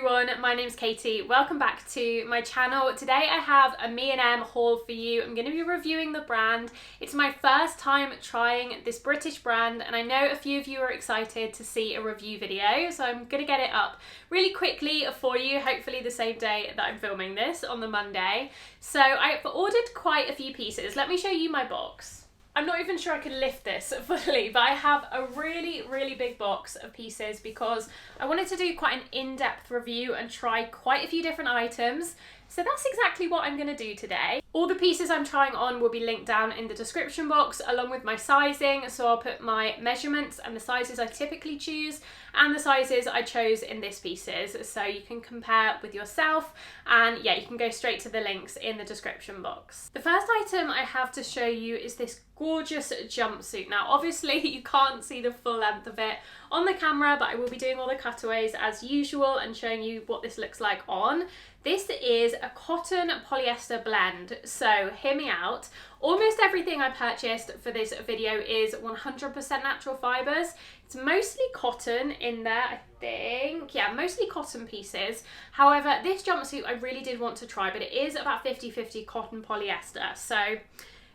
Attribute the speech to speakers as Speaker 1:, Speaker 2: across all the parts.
Speaker 1: everyone, my name's Katie. Welcome back to my channel. Today I have a ME+EM haul for you. I'm going to be reviewing the brand. It's my first time trying this British brand and I know a few of you are excited to see a review video, so I'm going to get it up really quickly for you, hopefully the same day that I'm filming this on the Monday. So I've ordered quite a few pieces. Let me show you my box. I'm not even sure I can lift this fully, but I have a really big box of pieces because I wanted to do quite an in-depth review and try quite a few different items. So that's exactly what I'm going to do today. All the pieces I'm trying on will be linked down in the description box along with my sizing, so I'll put my measurements and the sizes I typically choose and the sizes I chose in this pieces, so you can compare with yourself, and yeah, you can go straight to the links in the description box. The first item I have to show you is this gorgeous jumpsuit. Now obviously you can't see the full length of it on the camera, but I will be doing all the cutaways as usual and showing you what this looks like on. This is a cotton polyester blend, so hear me out. Almost everything I purchased for this video is 100% natural fibres. It's mostly cotton in there, I think. Yeah, mostly cotton pieces. However, this jumpsuit I really did want to try, but it is about 50-50 cotton polyester, so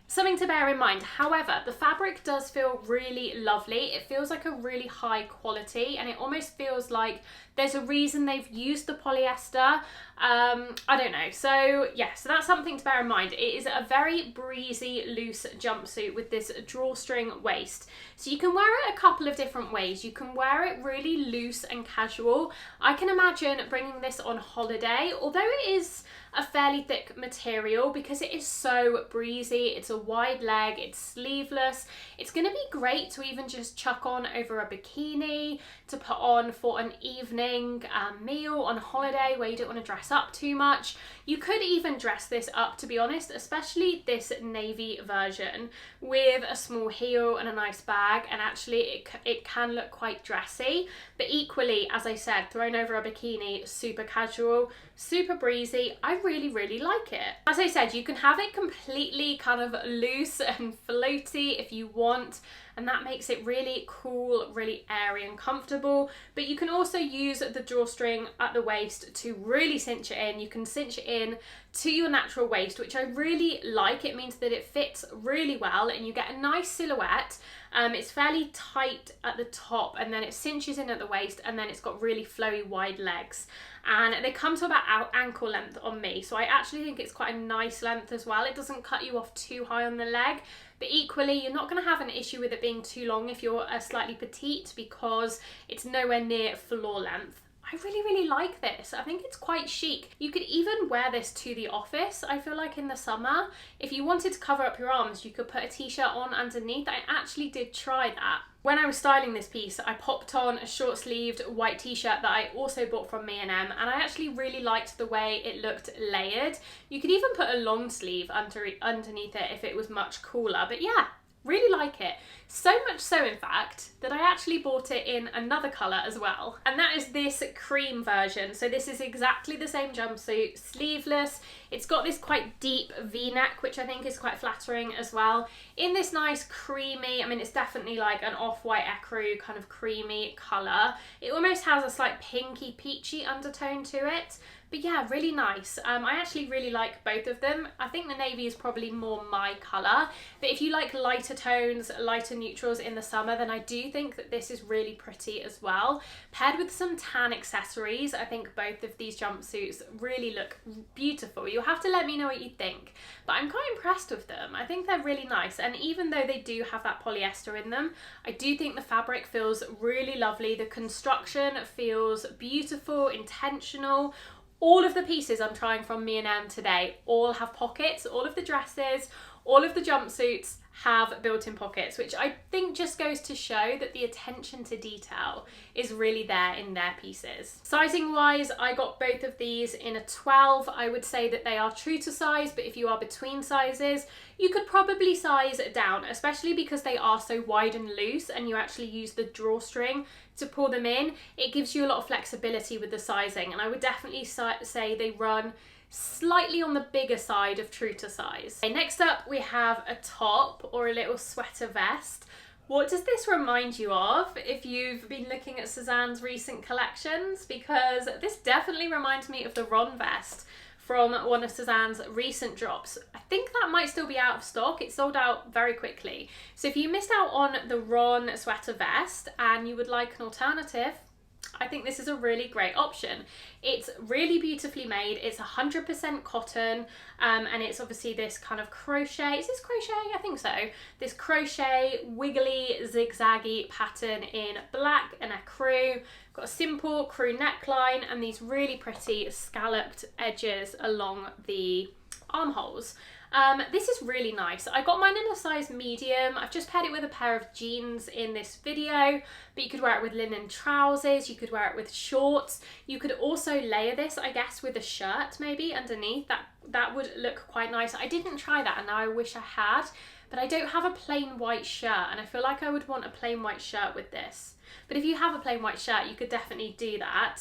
Speaker 1: something to bear in mind. However, the fabric does feel really lovely. It feels like a really high quality and it almost feels like there's a reason they've used the polyester. I don't know. So yeah, so that's something to bear in mind. It is a very breezy, loose jumpsuit with this drawstring waist. So you can wear it a couple of different ways. You can wear it really loose and casual. I can imagine bringing this on holiday, although it is a fairly thick material because it is so breezy. It's a wide leg, it's sleeveless. It's going to be great to even just chuck on over a bikini, to put on for an evening meal on holiday where you don't want to dress up too much. You could even dress this up, to be honest, especially this navy version with a small heel and a nice bag, and actually it can look quite dressy, but equally, as I said, thrown over a bikini, super casual, super breezy. I really like it. As I said, you can have it completely kind of loose and floaty if you want, and that makes it really cool, really airy and comfortable. But you can also use the drawstring at the waist to really cinch it in. You can cinch it in to your natural waist, which I really like. It means that it fits really well and you get a nice silhouette. It's fairly tight at the top and then it cinches in at the waist, and then it's got really flowy wide legs. And they come to about ankle length on me, so I actually think it's quite a nice length as well. It doesn't cut you off too high on the leg, but equally you're not going to have an issue with it being too long if you're a slightly petite, because it's nowhere near floor length. I really like this. I think it's quite chic. You could even wear this to the office, I feel like, in the summer. If you wanted to cover up your arms, you could put a t-shirt on underneath. I actually did try that. When I was styling this piece, I popped on a short-sleeved white t-shirt that I also bought from ME+EM, and I actually really liked the way it looked layered. You could even put a long sleeve underneath it if it was much cooler, but yeah, really like it. So much so, in fact, that I actually bought it in another colour as well, and that is this cream version. So this is exactly the same jumpsuit, sleeveless. It's got this quite deep V-neck, which I think is quite flattering as well, in this nice creamy, I mean it's definitely like an off-white ecru kind of creamy colour. It almost has a slight pinky peachy undertone to it. But yeah, really nice. I actually really like both of them. I think the navy is probably more my colour, but if you like lighter tones, lighter neutrals in the summer, then I do think that this is really pretty as well. Paired with some tan accessories, I think both of these jumpsuits really look beautiful. You'll have to let me know what you think, but I'm quite impressed with them. I think they're really nice, and even though they do have that polyester in them, I do think the fabric feels really lovely. The construction feels beautiful, intentional. All of the pieces I'm trying from ME+EM today all have pockets. All of the dresses, all of the jumpsuits have built-in pockets, which I think just goes to show that the attention to detail is really there in their pieces. Sizing wise, I got both of these in a 12. I would say that they are true to size, but if you are between sizes, you could probably size down, especially because they are so wide and loose and you actually use the drawstring to pull them in. It gives you a lot of flexibility with the sizing, and I would definitely say they run slightly on the bigger side of true to size. Okay, next up we have a top or a little sweater vest. What does this remind you of if you've been looking at Sézane's recent collections? Because this definitely reminds me of the Ron vest from one of Sézane's recent drops. I think that might still be out of stock. It sold out very quickly. So if you missed out on the Ron sweater vest and you would like an alternative, I think this is a really great option. It's really beautifully made. It's 100% cotton, and it's obviously this kind of crochet. Is this crochet? I think so. This crochet, wiggly, zigzaggy pattern in black and ecru. Got a simple crew neckline and these really pretty scalloped edges along the armholes. This is really nice. I got mine in a size medium. I've just paired it with a pair of jeans in this video, but you could wear it with linen trousers, you could wear it with shorts. You could also layer this, I guess, with a shirt maybe underneath. That would look quite nice. I didn't try that and now I wish I had, but I don't have a plain white shirt and I feel like I would want a plain white shirt with this. But if you have a plain white shirt, you could definitely do that.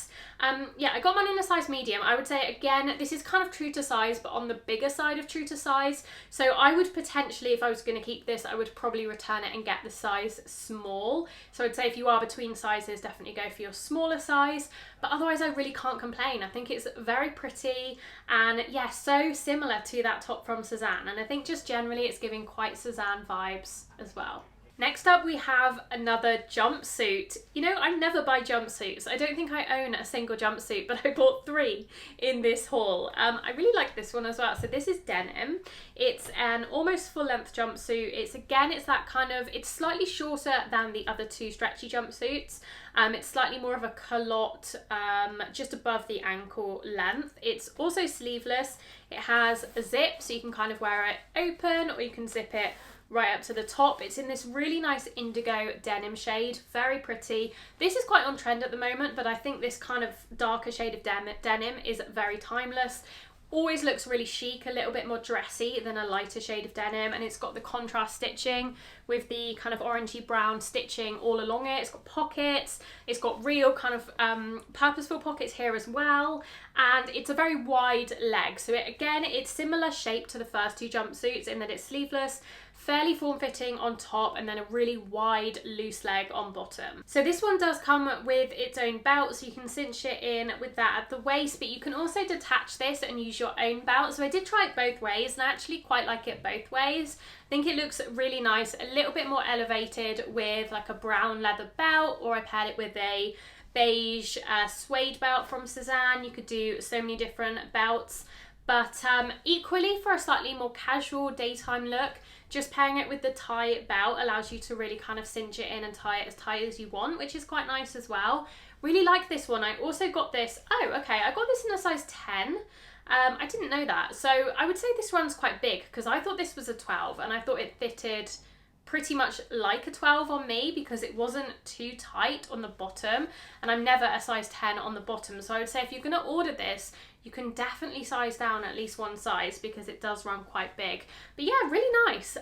Speaker 1: Yeah, I got mine in a size medium. I would say, again, this is kind of true to size, but on the bigger side of true to size. So I would potentially, if I was going to keep this, I would probably return it and get the size small. So I'd say if you are between sizes, definitely go for your smaller size. But otherwise, I really can't complain. I think it's very pretty and, yeah, so similar to that top from Sézane. And I think just generally it's giving quite Sézane vibes as well. Next up we have another jumpsuit. You know, I never buy jumpsuits. I don't think I own a single jumpsuit, but I bought 3 in this haul. I really like this one as well. So this is denim. It's an almost full length jumpsuit. It's that kind of, it's slightly shorter than the other 2 stretchy jumpsuits. It's slightly more of a culotte, just above the ankle length. It's also sleeveless. It has a zip, so you can kind of wear it open or you can zip it right up to the top. It's in this really nice indigo denim shade, very pretty. This is quite on trend at the moment, but I think this kind of darker shade of denim is very timeless. Always looks really chic, a little bit more dressy than a lighter shade of denim, and it's got the contrast stitching with the kind of orangey brown stitching all along it. It's got pockets, it's got real kind of purposeful pockets here as well, and it's a very wide leg. So it's similar shape to the first 2 jumpsuits in that it's sleeveless, fairly form-fitting on top, and then a really wide loose leg on bottom. So this one does come with its own belt, so you can cinch it in with that at the waist, but you can also detach this and use your own belt. So I did try it both ways and I actually quite like it both ways. I think it looks really nice, a little bit more elevated with like a brown leather belt, or I paired it with a beige suede belt from Sézane. You could do so many different belts, but equally for a slightly more casual daytime look, just pairing it with the tie belt allows you to really kind of cinch it in and tie it as tight as you want, which is quite nice as well. Really like this one. I also got this, I got this in a size 10. I didn't know that. So I would say this one's quite big because I thought this was a 12 and I thought it fitted pretty much like a 12 on me because it wasn't too tight on the bottom, and I'm never a size 10 on the bottom. So I would say if you're going to order this, you can definitely size down at least one size because it does run quite big. But yeah, really nice.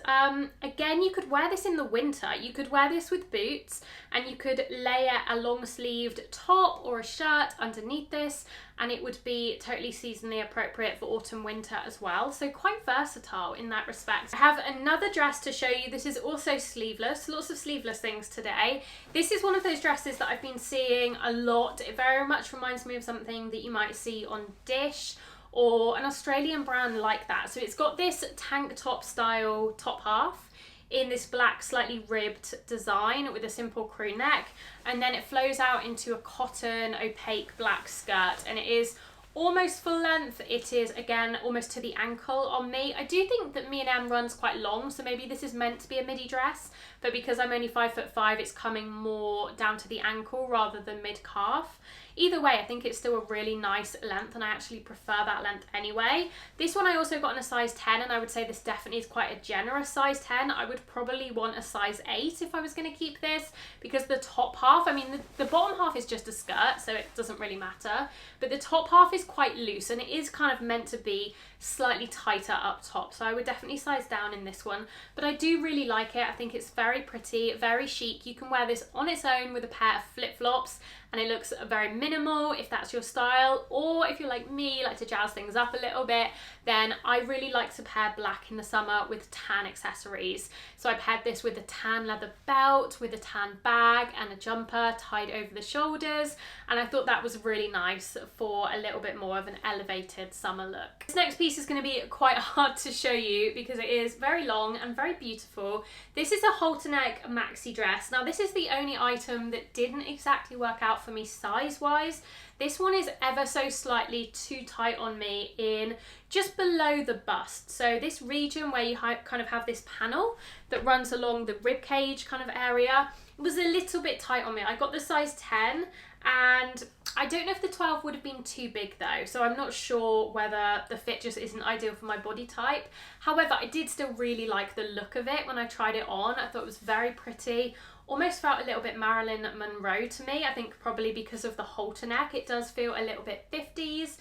Speaker 1: Again, you could wear this in the winter. You could wear this with boots and you could layer a long sleeved top or a shirt underneath this, and it would be totally seasonally appropriate for autumn winter as well. So quite versatile in that respect. I have another dress to show you. This is also sleeveless, lots of sleeveless things today. This is one of those dresses that I've been seeing a lot. It very much reminds me of something that you might see on Dish or an Australian brand like that. So it's got this tank top style top half in this black slightly ribbed design with a simple crew neck, and then it flows out into a cotton opaque black skirt, and it is almost full length. It is again almost to the ankle on me. I do think that ME+EM runs quite long, so maybe this is meant to be a midi dress, but because I'm only 5'5", it's coming more down to the ankle rather than mid calf. Either way, I think it's still a really nice length, and I actually prefer that length anyway. This one I also got in a size 10, and I would say this definitely is quite a generous size 10. I would probably want a size 8 if I was going to keep this, because the top half, I mean the bottom half is just a skirt, so it doesn't really matter, but the top half is quite loose and it is kind of meant to be slightly tighter up top, so I would definitely size down in this one. But I do really like it. I think it's very pretty, very chic. You can wear this on its own with a pair of flip-flops and it looks very minimal if that's your style, or if you're like me, like to jazz things up a little bit, then I really like to pair black in the summer with tan accessories. So I paired this with a tan leather belt, with a tan bag and a jumper tied over the shoulders, and I thought that was really nice for a little bit more of an elevated summer look. This next piece is going to be quite hard to show you because it is very long and very beautiful. This is a halter neck maxi dress. Now this is the only item that didn't exactly work out for me size wise. This one is ever so slightly too tight on me in just below the bust. So this region where you kind of have this panel that runs along the rib cage kind of area, it was a little bit tight on me. I got the size 10 and I don't know if the 12 would have been too big though, so I'm not sure whether the fit just isn't ideal for my body type. However, I did still really like the look of it when I tried it on. I thought it was very pretty. Almost felt a little bit Marilyn Monroe to me. I think probably because of the halter neck, it does feel a little bit 50s.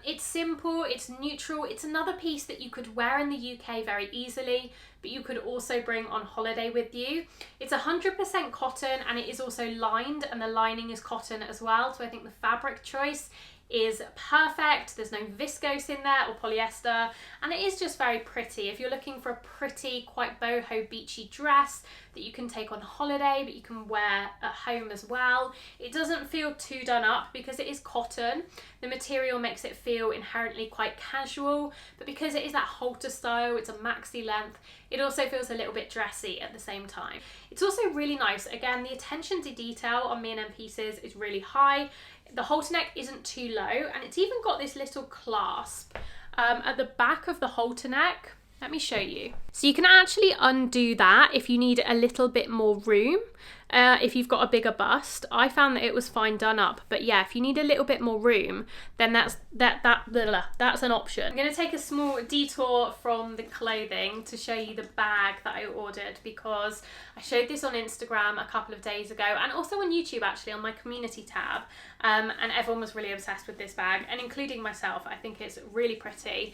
Speaker 1: It's simple, it's neutral. It's another piece that you could wear in the UK very easily, but you could also bring on holiday with you. It's 100% cotton and it is also lined, and the lining is cotton as well. So I think the fabric choice is perfect. There's no viscose in there or polyester, and it is just very pretty. If you're looking for a pretty, quite boho beachy dress that you can take on holiday but you can wear at home as well, it doesn't feel too done up because it is cotton. The material makes it feel inherently quite casual, but because it is that halter style, it's a maxi length, it also feels a little bit dressy at the same time. It's also really nice. Again, the attention to detail on M&M pieces is really high. The halter neck isn't too low, and it's even got this little clasp at the back of the halter neck. Let me show you. So you can actually undo that if you need a little bit more room. If you've got a bigger bust, I found that it was fine done up, but yeah, if you need a little bit more room, then that's an option. I'm going to take a small detour from the clothing to show you the bag that I ordered, because I showed this on Instagram a couple of days ago and also on YouTube actually on my community tab, and everyone was really obsessed with this bag, and including myself. I think it's really pretty.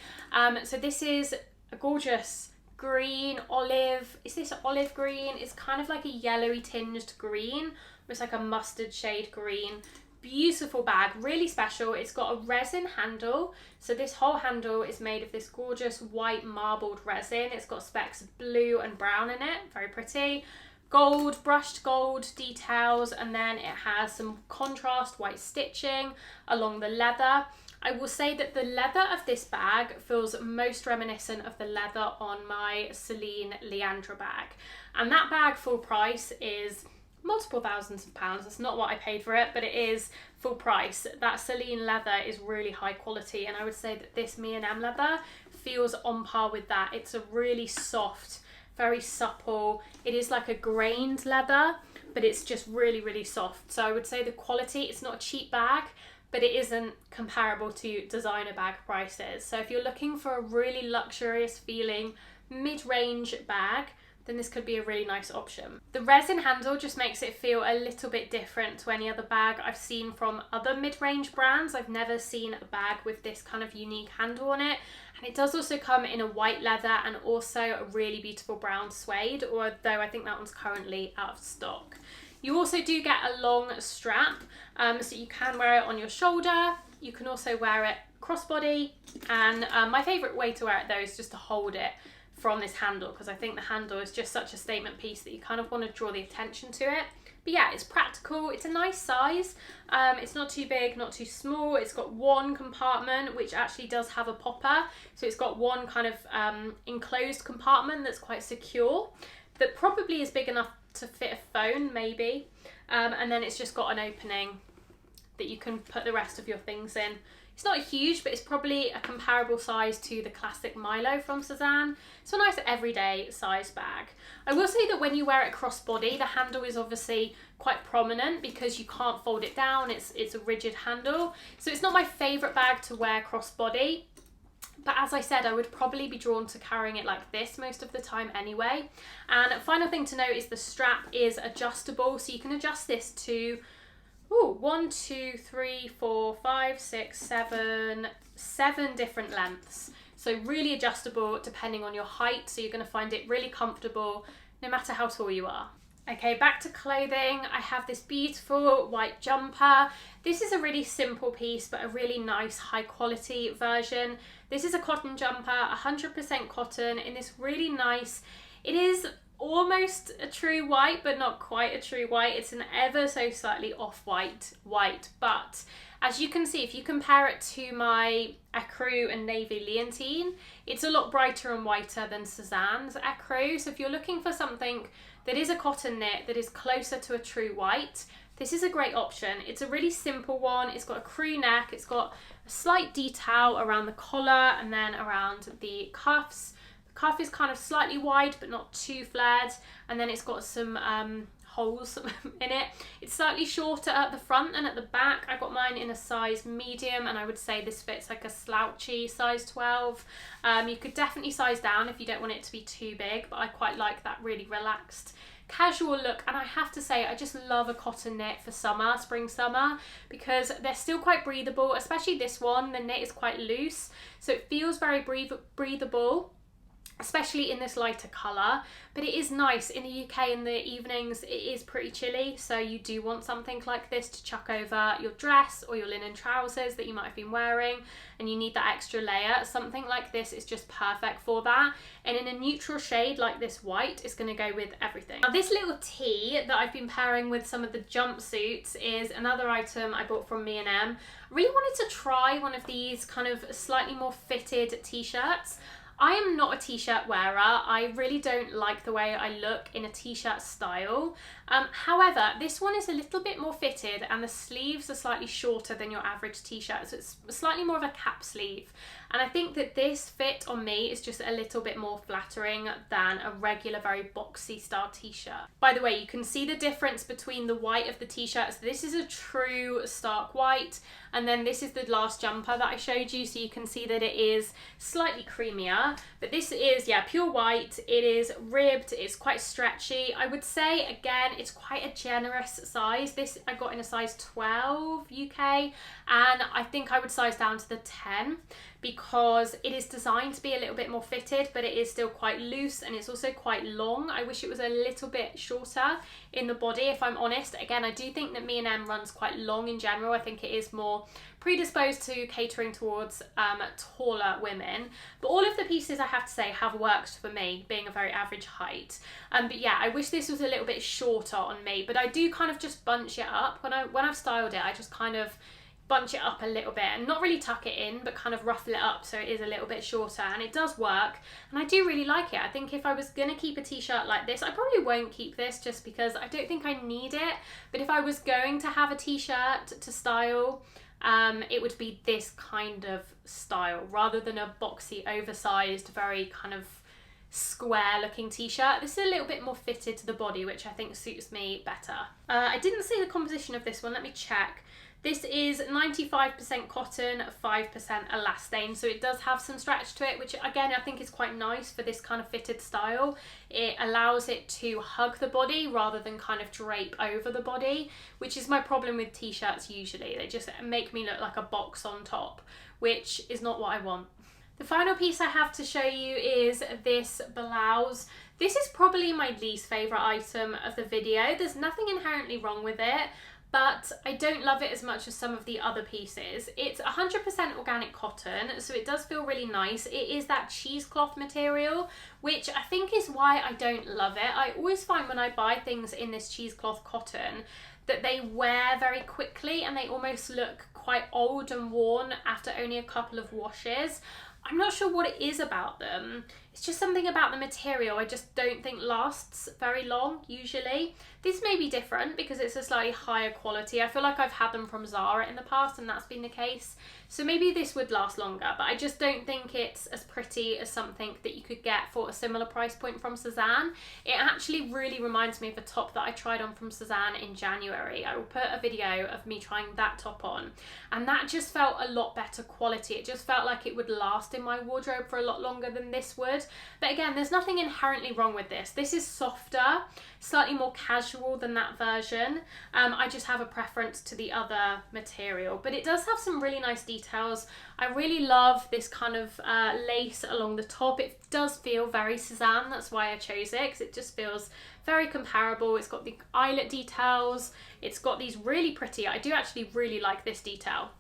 Speaker 1: So this is a gorgeous green, olive, is this olive green? It's kind of like a yellowy tinged green. It's like a mustard shade green. Beautiful bag, really special. It's got a resin handle. So this whole handle is made of this gorgeous white marbled resin. It's got specks of blue and brown in it, very pretty. Gold, brushed gold details, and then it has some contrast white stitching along the leather. I will say that the leather of this bag feels most reminiscent of the leather on my Celine Leandra bag. And that bag full price is multiple thousands of pounds. That's not what I paid for it, but it is full price. That Celine leather is really high quality, and I would say that this M&M leather feels on par with that. It's a really soft, very supple, it is like a grained leather, but it's just really, really soft. So I would say the quality, it's not a cheap bag, but it isn't comparable to designer bag prices. So if you're looking for a really luxurious feeling mid-range bag, then this could be a really nice option. The resin handle just makes it feel a little bit different to any other bag I've seen from other mid-range brands. I've never seen a bag with this kind of unique handle on it. And it does also come in a white leather and also a really beautiful brown suede, although I think that one's currently out of stock. You also do get a long strap, so you can wear it on your shoulder. You can also wear it crossbody, and my favourite way to wear it though is just to hold it from this handle, because I think the handle is just such a statement piece that you kind of want to draw the attention to it. But yeah, it's practical, it's a nice size, it's not too big, not too small. It's got one compartment which actually does have a popper, so it's got one kind of enclosed compartment that's quite secure, that probably is big enough to fit a phone maybe, and then it's just got an opening that you can put the rest of your things in. It's not huge, but it's probably a comparable size to the classic Milo from Sézane. It's a nice everyday size bag. I will say that when you wear it crossbody, the handle is obviously quite prominent because you can't fold it down. It's a rigid handle. So it's not my favourite bag to wear crossbody. But as I said, I would probably be drawn to carrying it like this most of the time anyway. And final thing to note is the strap is adjustable. So you can adjust this to 1, 2, 3, 4, 5, 6, 7 different lengths. So really adjustable depending on your height. So you're going to find it really comfortable no matter how tall you are. Okay, back to clothing. I have this beautiful white jumper. This is a really simple piece, but a really nice high quality version. This is a cotton jumper, 100% cotton, in this really nice, it is almost a true white, but not quite a true white. It's an ever so slightly off-white white, but as you can see, if you compare it to my ecru and navy leontine, it's a lot brighter and whiter than Sézane's ecru. So if you're looking for something that is a cotton knit that is closer to a true white, this is a great option. It's a really simple one. It's got a crew neck, it's got a slight detail around the collar and then around the cuffs. The cuff is kind of slightly wide but not too flared, and then it's got some holes in it. It's slightly shorter at the front and at the back. I got mine in a size medium, and I would say this fits like a slouchy size 12. You could definitely size down if you don't want it to be too big, but I quite like that really relaxed casual look. And I have to say, I just love a cotton knit for summer, spring summer, because they're still quite breathable, especially this one. The knit is quite loose, so it feels very breathable, especially in this lighter colour. But it is nice in the UK in the evenings. It is pretty chilly, so you do want something like this to chuck over your dress or your linen trousers that you might have been wearing, and you need that extra layer. Something like this is just perfect for that, and in a neutral shade like this white is going to go with everything. Now this little tee that I've been pairing with some of the jumpsuits is another item I bought from ME+EM. I really wanted to try one of these kind of slightly more fitted t-shirts. I am not a t-shirt wearer. I really don't like the way I look in a t-shirt style. However, this one is a little bit more fitted and the sleeves are slightly shorter than your average t-shirt, so it's slightly more of a cap sleeve. And I think that this fit on me is just a little bit more flattering than a regular, very boxy style t-shirt. By the way, you can see the difference between the white of the t-shirt. So this is a true stark white, and then this is the last jumper that I showed you, so you can see that it is slightly creamier. But this is, yeah, pure white. It is ribbed, it's quite stretchy. I would say, again, it's quite a generous size. This I got in a size 12 UK, and I think I would size down to the 10, because it is designed to be a little bit more fitted, but it is still quite loose, and it's also quite long. I wish it was a little bit shorter in the body, if I'm honest. Again, I do think that ME+EM runs quite long in general. I think it is more predisposed to catering towards taller women, but all of the pieces, I have to say, have worked for me, being a very average height. But yeah, I wish this was a little bit shorter on me, but I do kind of just bunch it up when I've styled it. I just kind of bunch it up a little bit and not really tuck it in, but kind of ruffle it up so it is a little bit shorter, and it does work, and I do really like it. I think if I was gonna keep a t-shirt like this, I probably won't keep this just because I don't think I need it, but if I was going to have a t-shirt to style, it would be this kind of style rather than a boxy, oversized, very kind of square looking t-shirt. This is a little bit more fitted to the body, which I think suits me better. I didn't see the composition of this one, let me check. This is 95% cotton, 5% elastane, so it does have some stretch to it, which again I think is quite nice for this kind of fitted style. It allows it to hug the body rather than kind of drape over the body, which is my problem with t-shirts usually. They just make me look like a box on top, which is not what I want. The final piece I have to show you is this blouse. This is probably my least favourite item of the video. There's nothing inherently wrong with it, but I don't love it as much as some of the other pieces. It's 100% organic cotton, so it does feel really nice. It is that cheesecloth material, which I think is why I don't love it. I always find when I buy things in this cheesecloth cotton that they wear very quickly and they almost look quite old and worn after only a couple of washes. I'm not sure what it is about them. It's just something about the material I just don't think lasts very long usually. This may be different because it's a slightly higher quality. I feel like I've had them from Zara in the past and that's been the case. So maybe this would last longer, but I just don't think it's as pretty as something that you could get for a similar price point from Sézane. It actually really reminds me of a top that I tried on from Sézane in January. I will put a video of me trying that top on, and that just felt a lot better quality. It just felt like it would last in my wardrobe for a lot longer than this would. But again, there's nothing inherently wrong with this. This is softer, slightly more casual than that version. I just have a preference to the other material, but it does have some really nice details. I really love this kind of lace along the top. It does feel very Sézane, that's why I chose it, because it just feels very comparable. It's got the eyelet details, it's got these really pretty, I do actually really like this detail.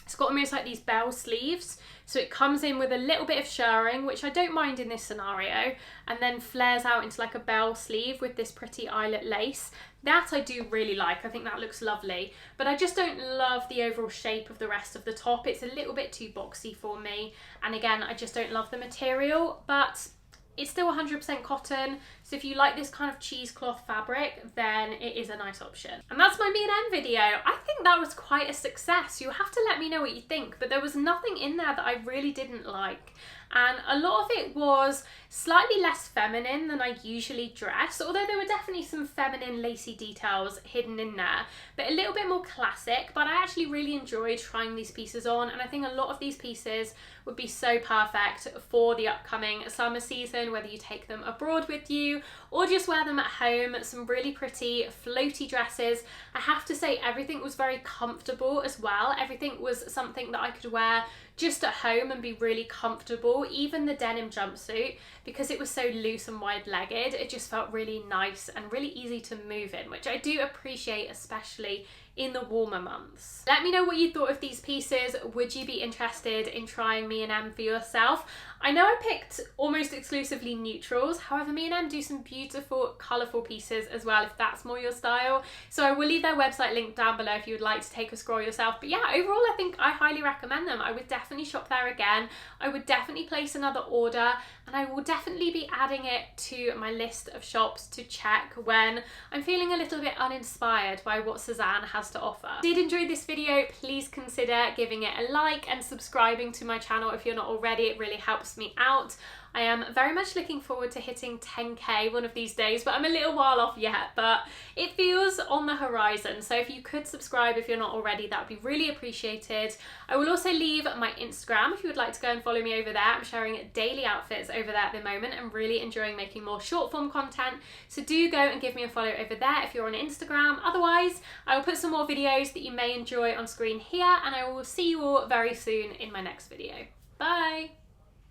Speaker 1: It's got almost like these bell sleeves, so it comes in with a little bit of shirring, which I don't mind in this scenario, and then flares out into like a bell sleeve with this pretty eyelet lace. That I do really like, I think that looks lovely, but I just don't love the overall shape of the rest of the top. It's a little bit too boxy for me, and again, I just don't love the material, but it's still 100% cotton, so if you like this kind of cheesecloth fabric, then it is a nice option. And that's my Me+EM video. I think that was quite a success. You'll have to let me know what you think, but there was nothing in there that I really didn't like. And a lot of it was slightly less feminine than I usually dress, although there were definitely some feminine lacy details hidden in there, but a little bit more classic. But I actually really enjoyed trying these pieces on, and I think a lot of these pieces would be so perfect for the upcoming summer season, whether you take them abroad with you or just wear them at home. Some really pretty floaty dresses. I have to say everything was very comfortable as well. Everything was something that I could wear just at home and be really comfortable. Even the denim jumpsuit, because it was so loose and wide-legged, it just felt really nice and really easy to move in, which I do appreciate, especially in the warmer months. Let me know what you thought of these pieces. Would you be interested in trying Me+EM for yourself? I know I picked almost exclusively neutrals, however Me+EM do some beautiful colourful pieces as well if that's more your style. So I will leave their website link down below if you would like to take a scroll yourself. But yeah, overall I think I highly recommend them. I would definitely shop there again. I would definitely place another order, and I will definitely be adding it to my list of shops to check when I'm feeling a little bit uninspired by what Sézane has to offer. If you did enjoy this video, please consider giving it a like and subscribing to my channel if you're not already. It really helps me out. I am very much looking forward to hitting 10k one of these days, but I'm a little while off yet, but it feels on the horizon. So if you could subscribe if you're not already, that would be really appreciated. I will also leave my Instagram if you would like to go and follow me over there. I'm sharing daily outfits over there at the moment. I'm really enjoying making more short form content, so do go and give me a follow over there if you're on Instagram. Otherwise, I will put some more videos that you may enjoy on screen here, and I will see you all very soon in my next video. Bye!